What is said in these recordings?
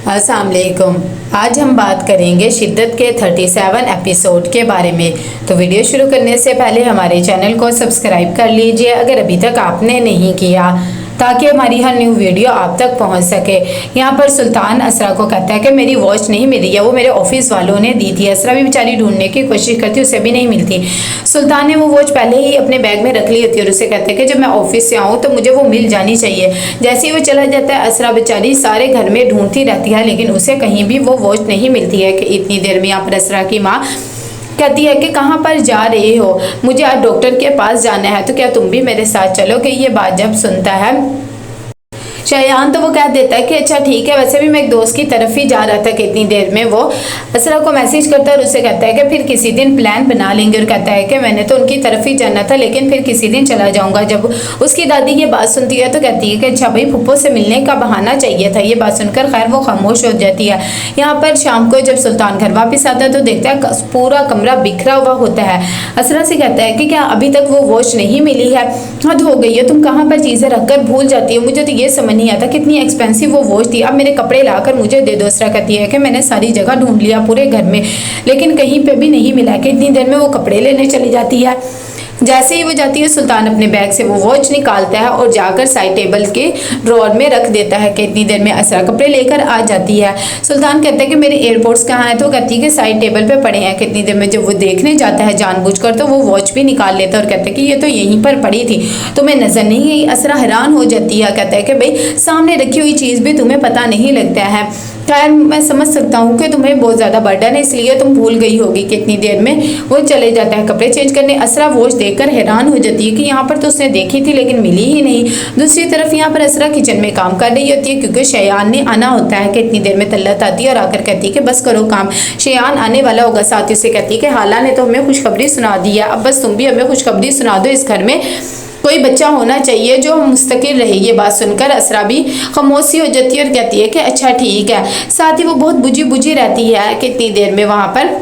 अस्सलाम वालेकुम। आज हम बात करेंगे शिद्दत के 37 एपिसोड के बारे में। तो वीडियो शुरू करने से पहले हमारे चैनल को सब्सक्राइब कर लीजिए अगर अभी तक आपने नहीं किया, ताकि हमारी हर न्यू वीडियो आप तक पहुंच सके। यहाँ पर सुल्तान असरा को कहता है कि मेरी वॉच नहीं मिली है, वो मेरे ऑफिस वालों ने दी थी। असरा भी बेचारी ढूंढने की कोशिश करती, उसे भी नहीं मिलती। सुल्तान ने वो वॉच पहले ही अपने बैग में रख ली होती है और उसे कहते हैं कि जब मैं ऑफिस से आऊँ तो मुझे वो मिल जानी चाहिए। जैसे ही वो चला जाता है, असरा बेचारी सारे घर में ढूंढती रहती है, लेकिन उसे कहीं भी वो वॉच नहीं मिलती है। कि इतनी देर में यहाँ पर असरा की माँ कहती है कि कहाँ पर जा रहे हो, मुझे आज डॉक्टर के पास जाना है, तो क्या तुम भी मेरे साथ चलोगे। ये बात जब सुनता है शयान तो वो कह देता है कि अच्छा ठीक है, वैसे भी मैं एक दोस्त की तरफ ही जा रहा था। कितनी देर में वो असरा को मैसेज करता है और उसे कहता है कि फिर किसी दिन प्लान बना लेंगे। और कहता है कि मैंने तो उनकी तरफ ही जाना था, लेकिन फिर किसी दिन चला जाऊंगा। जब उसकी दादी ये बात सुनती है तो कहती है कि अच्छा भाई, फुप्पो से मिलने का बहाना चाहिए था। ये बात सुनकर खैर वो खामोश हो जाती है। यहाँ पर शाम को जब सुल्तान घर वापस आता है तो देखता है पूरा कमरा बिखरा हुआ होता है। असरा से कहता है कि क्या अभी तक वो वॉच नहीं मिली है? हद हो गई है, तुम कहाँ पर चीज़ें रखकर भूल जाती हो। मुझे तो ये समझ नहीं आता कितनी एक्सपेंसिव वो वॉच थी। अब मेरे कपड़े लाकर मुझे दे दो। असरा कहती है कि मैंने सारी जगह ढूंढ लिया पूरे घर में, लेकिन कहीं पे भी नहीं मिला। कि इतनी देर में वो कपड़े लेने चली जाती है। जैसे ही वो जाती है, सुल्तान अपने बैग से वो वॉच निकालता है और जाकर साइड टेबल के ड्रॉअर में रख देता है। कि इतनी देर में असरा कपड़े लेकर आ जाती है। सुल्तान कहता है कि मेरे एयरपोर्ट्स कहाँ हैं, तो कहती है कि साइड टेबल पे पड़े हैं। कितनी देर में जब वो देखने जाता है जानबूझकर, तो वो वॉच भी निकाल लेता है और कहता है कि ये तो यहीं पर पड़ी थी, तुम्हें नजर नहीं आई। असरा हैरान हो जाती है, कहता है कि भाई सामने रखी हुई चीज़ भी तुम्हें पता नहीं लगता है। खैर मैं समझ सकता हूँ कि तुम्हें बहुत ज़्यादा बर्डन है, इसलिए तुम भूल गई होगी। कितनी देर में वो चले जाता है कपड़े चेंज करने। असरा वॉच देखकर हैरान हो जाती है कि यहाँ पर तो उसने देखी थी लेकिन मिली ही नहीं। दूसरी तरफ यहाँ पर असरा किचन में काम कर रही होती है, क्योंकि शयान ने आना होता है। कि इतनी देर में तल्लत आती है और आकर कहती है कि बस करो काम, शयान आने वाला होगा। साथ ही उसे कहती है कि हाला ने तो हमें खुशखबरी सुना दी है, अब बस तुम भी हमें खुशखबरी सुना दो। इस घर में कोई बच्चा होना चाहिए जो मुस्तकिल रहे। ये बात सुनकर असरा भी खामोशी हो जाती है और कहती है कि अच्छा ठीक है। साथ ही वो बहुत बुझी बुझी रहती है। कितनी देर में वहाँ पर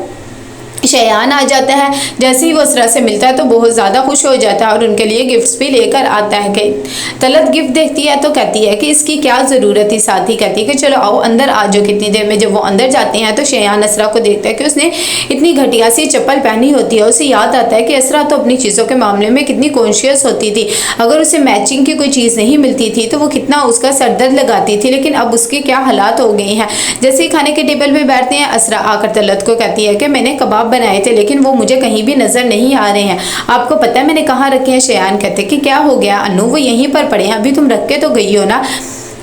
शयान आ जाता है। जैसे ही वो असरा से मिलता है तो बहुत ज़्यादा खुश हो जाता है और उनके लिए गिफ्ट्स भी लेकर आता है। कि तलत गिफ्ट देखती है तो कहती है कि इसकी क्या ज़रूरत थी। साथ ही कहती है कि चलो आओ अंदर आ जाओ। कितनी देर में जब वो अंदर जाते हैं तो शयान असरा को देखता है कि उसने इतनी घटिया सी चप्पल पहनी होती है। उसे याद आता है कि असरा तो अपनी चीज़ों के मामले में कितनी कॉन्शियस होती थी। अगर उसे मैचिंग की कोई चीज़ नहीं मिलती थी तो वो कितना उसका सरदर्द लगाती थी, लेकिन अब उसके क्या हालात हो गए हैं। जैसे ही खाने के टेबल पर बैठते हैं, असरा आकर तलत को कहती है कि मैंने कबाब बनाए थे, लेकिन वो मुझे कहीं भी नजर नहीं आ रहे हैं। आपको पता है मैंने कहाँ रखे हैं? शयान कहते कि क्या हो गया अनु, वो यहीं पर पड़े हैं, अभी तुम रख के तो गई हो ना।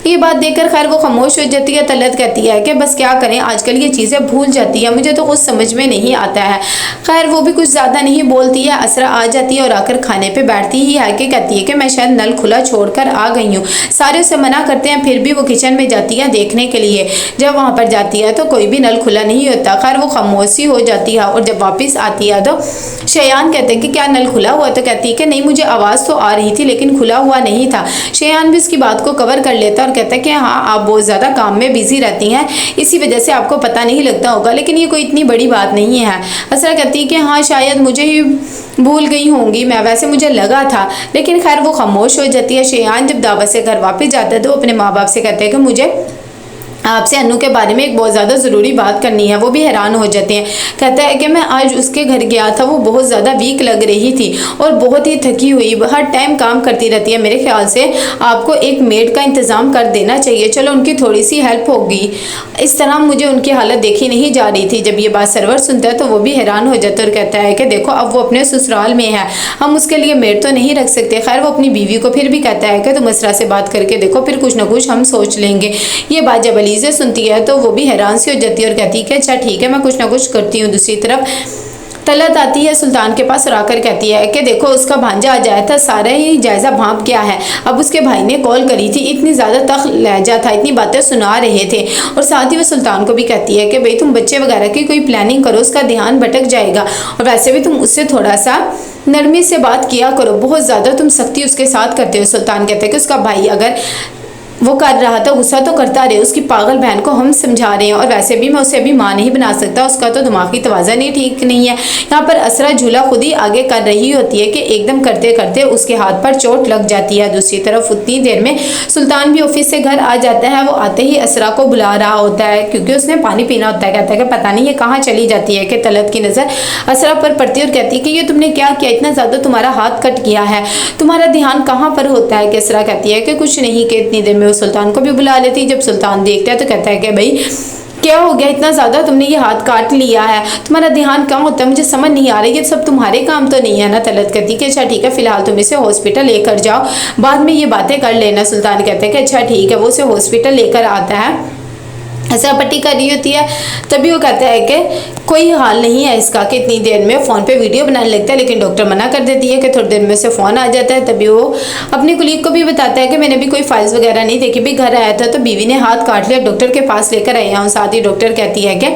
ये बात देखकर खैर वो खामोश हो जाती है। तलत कहती है कि बस क्या करें, आजकल ये चीज़ें भूल जाती है, मुझे तो कुछ समझ में नहीं आता है। खैर वो भी कुछ ज़्यादा नहीं बोलती है। असरा आ जाती है और आकर खाने पे बैठती ही है। कि कहती है कि मैं शायद नल खुला छोड़कर आ गई हूँ। सारे उसे मना करते हैं, फिर भी वो किचन में जाती है देखने के लिए। जब वहाँ पर जाती है तो कोई भी नल खुला नहीं होता। खैर वो खामोशी हो जाती है और जब वापस आती है तो शयान कहते हैं कि क्या नल खुला हुआ? तो कहती है कि नहीं, मुझे आवाज़ तो आ रही थी लेकिन खुला हुआ नहीं था। शयान भी उसकी बात को कवर कर लेता है और कहता है कि हाँ आप बहुत ज़्यादा काम में बिजी रहती हैं, इसी वजह से आपको पता नहीं लगता होगा, लेकिन ये कोई इतनी बड़ी बात नहीं है। असरा कहती है कि हाँ शायद मुझे ही भूल गई होंगी मैं, वैसे मुझे लगा था। लेकिन खैर वो खामोश हो जाती है। शयान जब दावत से घर वापस जाता है तो अपने माँ बाप से कहते हैं कि मुझे आपसे अनु के बारे में एक बहुत ज़्यादा ज़रूरी बात करनी है। वो भी हैरान हो जाते हैं। कहता है कि मैं आज उसके घर गया था, वो बहुत ज़्यादा वीक लग रही थी और बहुत ही थकी हुई, हर टाइम काम करती रहती है। मेरे ख्याल से आपको एक मेड का इंतज़ाम कर देना चाहिए, चलो उनकी थोड़ी सी हेल्प होगी। इस तरह मुझे उनकी हालत देखी नहीं जा रही थी। जब ये बात सरवर सुनता है तो वो भी हैरान हो जाता है और कहता है कि देखो अब वो अपने ससुराल में है, हम उसके लिए मेड तो नहीं रख सकते। खैर वो अपनी बीवी को फिर भी कहता है कि तुम असरा से बात करके देखो, फिर कुछ ना कुछ हम सोच लेंगे। ये बात जब से सुनती है तो वो भी हैरान सी हो जाती है और कहती है कि अच्छा ठीक है, मैं कुछ ना कुछ करती हूँ। दूसरी तरफ तलत आती है सुल्तान के पास और आकर कहती है कि देखो उसका भांजा आ जाया था, सारा ही जायज़ा भांप गया है। अब उसके भाई ने कॉल करी थी, इतनी ज़्यादा तक लहजा था, इतनी बातें सुना रहे थे। और साथ ही वो सुल्तान को भी कहती है कि भाई तुम बच्चे वगैरह की कोई प्लानिंग करो, उसका ध्यान भटक जाएगा। और वैसे भी तुम उससे थोड़ा सा नरमी से बात किया करो, बहुत ज़्यादा तुम सख्ती उसके साथ करते हो। सुल्तान कहते हैं कि उसका भाई अगर वो कर रहा था, गुस्सा तो करता रहे, उसकी पागल बहन को हम समझा रहे हैं और वैसे भी मैं उसे अभी माँ नहीं बना सकता, उसका तो दिमागी तवाज़ुन ही ठीक नहीं है। यहाँ पर असरा झूला खुद ही आगे कर रही होती है कि एकदम करते करते उसके हाथ पर चोट लग जाती है। दूसरी तरफ उतनी देर में सुल्तान भी ऑफिस से घर आ जाता है। वो आते ही असरा को बुला रहा होता है क्योंकि उसने पानी पीना होता है। कहता है कि पता नहीं ये कहाँ चली जाती है कि तलत की नज़र असरा पर पड़ती है और कहती है कि ये तुमने क्या किया, इतना ज़्यादा तुम्हारा हाथ कट गया है, तुम्हारा ध्यान कहाँ पर होता है। कि असरा कहती है कि कुछ नहीं, कि इतनी देर में वो सुल्तान को भी बुला लेती। जब सुल्तान देखता है तो कहता है कि भाई क्या हो गया, इतना ज़्यादा तुमने ये हाथ काट लिया है, तुम्हारा ध्यान कहाँ होता है, मुझे समझ नहीं आ रही, ये सब तुम्हारे काम तो नहीं है ना। तलत कहती कि अच्छा ठीक है, फिलहाल तुम इसे हॉस्पिटल लेकर जाओ, बाद में ये बातें कर लेना। सुल्तान कहते हैं कि अच्छा ठीक है। वो उसे हॉस्पिटल लेकर आता है। असरा पट्टी कर रही होती है, तभी वो कहता है कि कोई हाल नहीं है इसका, कि इतनी देर में फ़ोन पे वीडियो बनाने लगता है। लेकिन डॉक्टर मना कर देती है कि थोड़ी देर में उसे फ़ोन आ जाता है। तभी वो अपनी कुलीग को भी बताता है कि मैंने भी कोई फाइल्स वगैरह नहीं देखी, भी घर आया था तो बीवी ने हाथ काट लिया, डॉक्टर के पास लेकर आया हूँ। साथ ही डॉक्टर कहती है कि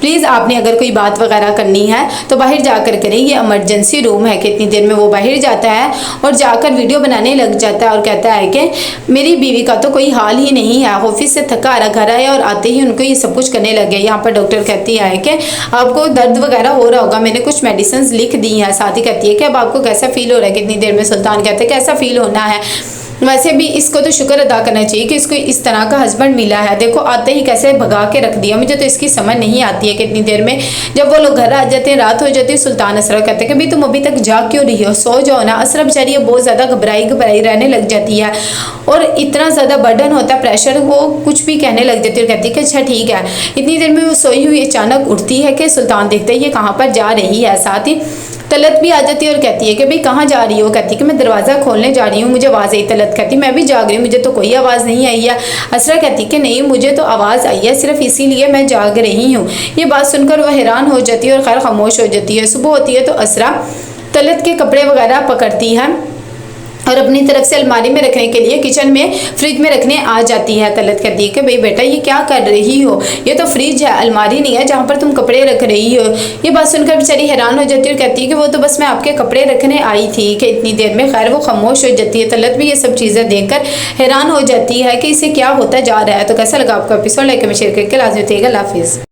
प्लीज़ आपने अगर कोई बात वगैरह करनी है तो बाहर जाकर करें, ये इमरजेंसी रूम है। कि इतनी देर में वो बाहर जाता है और जाकर वीडियो बनाने लग जाता है और कहता है कि मेरी बीवी का तो कोई हाल ही नहीं है, ऑफिस से थका आ घर आया और आते ही उनको ये सब कुछ करने लगे। यहाँ पर डॉक्टर कहती है कि आपको दर्द वगैरह हो रहा होगा, मैंने कुछ मेडिसिन लिख दी हैं। साथ ही कहती है कि अब आपको कैसा फील हो रहा है। कितनी देर में सुल्तान कहते हैं कैसा फील होना है, वैसे भी इसको तो शुक्र अदा करना चाहिए कि इसको इस तरह का हस्बैंड मिला है, देखो आते ही कैसे भगा के रख दिया, मुझे तो इसकी समझ नहीं आती है। कितनी देर में जब वो लोग घर आ जाते हैं, रात हो जाती है, सुल्तान असरा कहते हैं कि भाई तुम अभी तक जाग क्यों रही हो, सो जाओ ना। असरा बेचारी बहुत ज़्यादा घबराई रहने लग जाती है और इतना ज़्यादा बर्डन होता है, प्रेशर, वो कुछ भी कहने लग जाती है और कहती है कि अच्छा ठीक है। इतनी देर में वो सोई हुई अचानक उठती है कि सुल्तान देखते हैं ये कहाँ पर जा रही है। साथ ही तलत भी आ जाती है और कहती है कि भाई कहाँ जा रही हो। कहती है कि मैं दरवाज़ा खोलने जा रही हूँ, मुझे आवाज़ आई। तलत कहती है मैं भी जाग रही हूँ, मुझे तो कोई आवाज़ नहीं आई है। असरा कहती है कि नहीं, मुझे तो आवाज़ आई है, सिर्फ इसीलिए मैं जाग रही हूँ। ये बात सुनकर वह हैरान हो जाती है और खैर खामोश हो जाती है। सुबह होती है तो असरा तलत के कपड़े वगैरह पकड़ती है और अपनी तरफ से अलमारी में रखने के लिए किचन में फ्रिज में रखने आ जाती है। तलत कहती है कि भाई बेटा ये क्या कर रही हो, ये तो फ्रिज है, अलमारी नहीं है जहाँ पर तुम कपड़े रख रही हो। ये बात सुनकर बेचारी हैरान हो जाती है और कहती है कि वो तो बस मैं आपके कपड़े रखने आई थी। कि इतनी देर में खैर वो खामोश हो जाती है। तलत भी ये सब चीज़ें देखकर हैरान हो जाती है कि इसे क्या होता जा रहा है। तो कैसा लगा आपका एपिसोड, लाइक में शेयर करके लाजमी बताइएगा। अल्लाह हाफिज़।